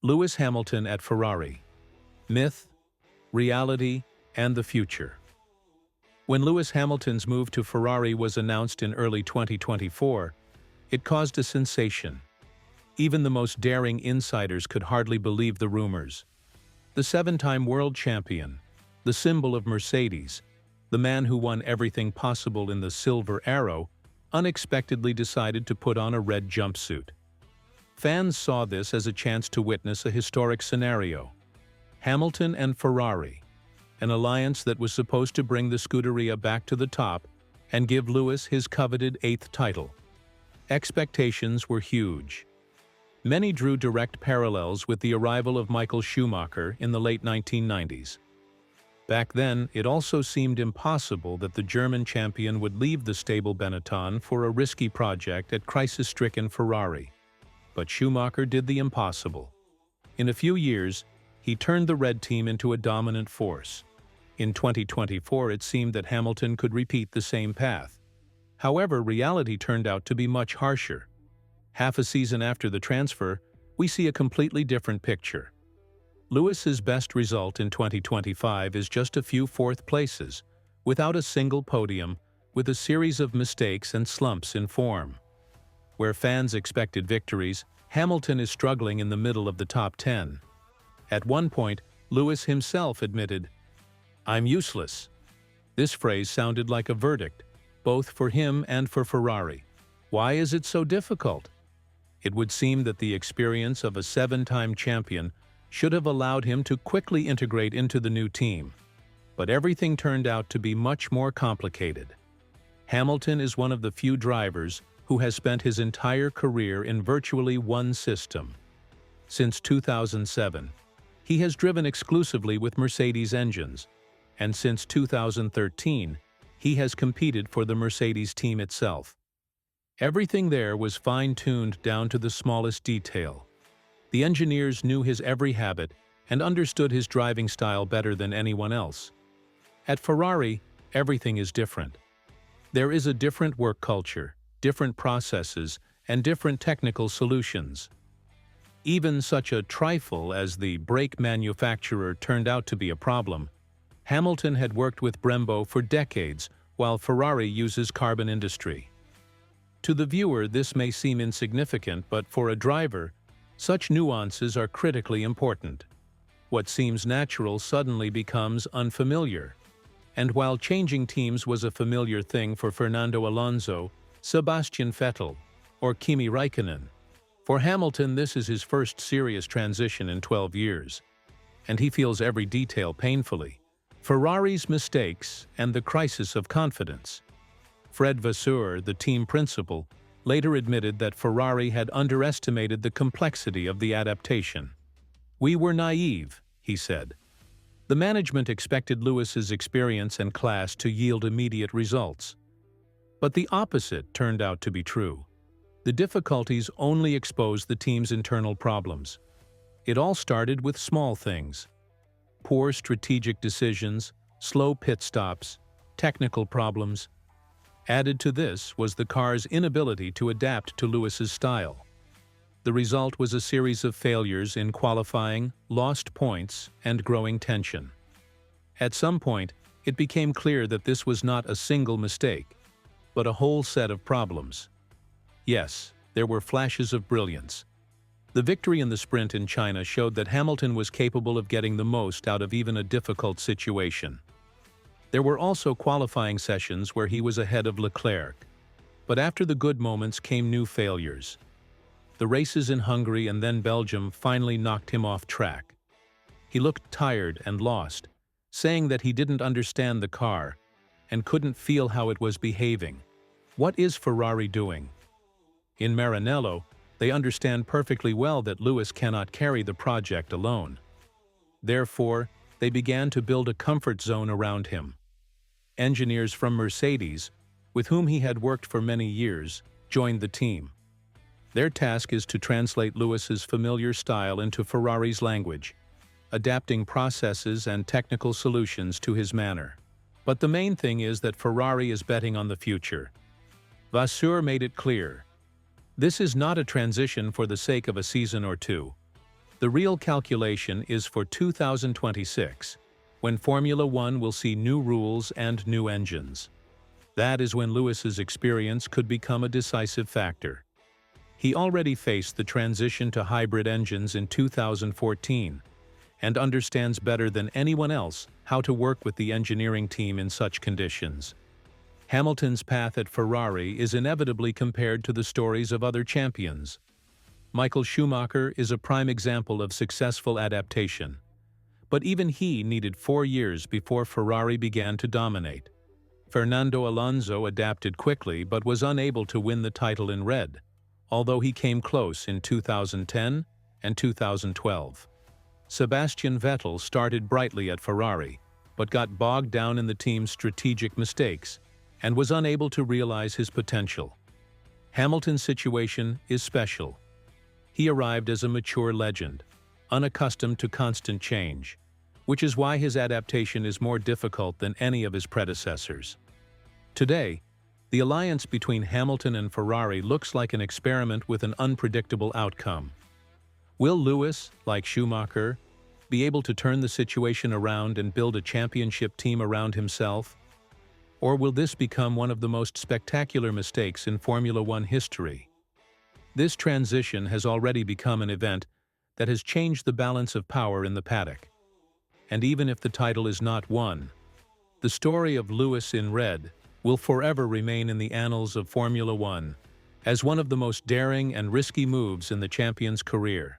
Lewis Hamilton at Ferrari. Myth, reality, and the future. When Lewis Hamilton's move to Ferrari was announced in early 2024, it caused a sensation. Even the most daring insiders could hardly believe the rumors. The seven-time world champion, the symbol of Mercedes, the man who won everything possible in the Silver Arrow, unexpectedly decided to put on a red jumpsuit. Fans saw this as a chance to witness a historic scenario. Hamilton and Ferrari, an alliance that was supposed to bring the Scuderia back to the top and give Lewis his coveted 8th title. Expectations were huge. Many drew direct parallels with the arrival of Michael Schumacher in the late 1990s. Back then, it also seemed impossible that the German champion would leave the stable Benetton for a risky project at crisis-stricken Ferrari. But Schumacher did the impossible. In a few years, he turned the red team into a dominant force. In 2024, it seemed that Hamilton could repeat the same path. However, reality turned out to be much harsher. Half a season after the transfer, we see a completely different picture. Lewis's best result in 2025 is just a few fourth places, without a single podium, with a series of mistakes and slumps in form. Where fans expected victories, Hamilton is struggling in the middle of the top 10. At one point, Lewis himself admitted, "I'm useless." This phrase sounded like a verdict, both for him and for Ferrari. Why is it so difficult? It would seem that the experience of a seven-time champion should have allowed him to quickly integrate into the new team. But everything turned out to be much more complicated. Hamilton is one of the few drivers who has spent his entire career in virtually one system. Since 2007, he has driven exclusively with Mercedes engines, and since 2013, he has competed for the Mercedes team itself. Everything there was fine-tuned down to the smallest detail. The engineers knew his every habit and understood his driving style better than anyone else. At Ferrari, everything is different. There is a different work culture, different processes, and different technical solutions. Even such a trifle as the brake manufacturer turned out to be a problem. Hamilton had worked with Brembo for decades, while Ferrari uses carbon industry. To the viewer, this may seem insignificant, but for a driver, such nuances are critically important. What seems natural suddenly becomes unfamiliar. And while changing teams was a familiar thing for Fernando Alonso, Sebastian Vettel, or Kimi Räikkönen, for Hamilton this is his first serious transition in 12 years. And he feels every detail painfully. Ferrari's mistakes and the crisis of confidence. Fred Vasseur, the team principal, later admitted that Ferrari had underestimated the complexity of the adaptation. "We were naive," he said. The management expected Lewis's experience and class to yield immediate results. But the opposite turned out to be true. The difficulties only exposed the team's internal problems. It all started with small things. Poor strategic decisions, slow pit stops, technical problems. Added to this was the car's inability to adapt to Lewis's style. The result was a series of failures in qualifying, lost points, and growing tension. At some point, it became clear that this was not a single mistake, but a whole set of problems. Yes, there were flashes of brilliance. The victory in the sprint in China showed that Hamilton was capable of getting the most out of even a difficult situation. There were also qualifying sessions where he was ahead of Leclerc. But after the good moments came new failures. The races in Hungary and then Belgium finally knocked him off track. He looked tired and lost, saying that he didn't understand the car and couldn't feel how it was behaving. What is Ferrari doing? In Maranello, they understand perfectly well that Lewis cannot carry the project alone. Therefore, they began to build a comfort zone around him. Engineers from Mercedes, with whom he had worked for many years, joined the team. Their task is to translate Lewis's familiar style into Ferrari's language, adapting processes and technical solutions to his manner. But the main thing is that Ferrari is betting on the future. Vasseur made it clear. This is not a transition for the sake of a season or two. The real calculation is for 2026, when Formula One will see new rules and new engines. That is when Lewis's experience could become a decisive factor. He already faced the transition to hybrid engines in 2014 and understands better than anyone else how to work with the engineering team in such conditions. Hamilton's path at Ferrari is inevitably compared to the stories of other champions. Michael Schumacher is a prime example of successful adaptation. But even he needed 4 years before Ferrari began to dominate. Fernando Alonso adapted quickly but was unable to win the title in red, although he came close in 2010 and 2012. Sebastian Vettel started brightly at Ferrari, but got bogged down in the team's strategic mistakes and was unable to realize his potential. Hamilton's situation is special. He arrived as a mature legend, unaccustomed to constant change, which is why his adaptation is more difficult than any of his predecessors. Today, the alliance between Hamilton and Ferrari looks like an experiment with an unpredictable outcome. Will Lewis, like Schumacher, be able to turn the situation around and build a championship team around himself? Or will this become one of the most spectacular mistakes in Formula One history? This transition has already become an event that has changed the balance of power in the paddock. And even if the title is not won, the story of Lewis in red will forever remain in the annals of Formula One as one of the most daring and risky moves in the champion's career.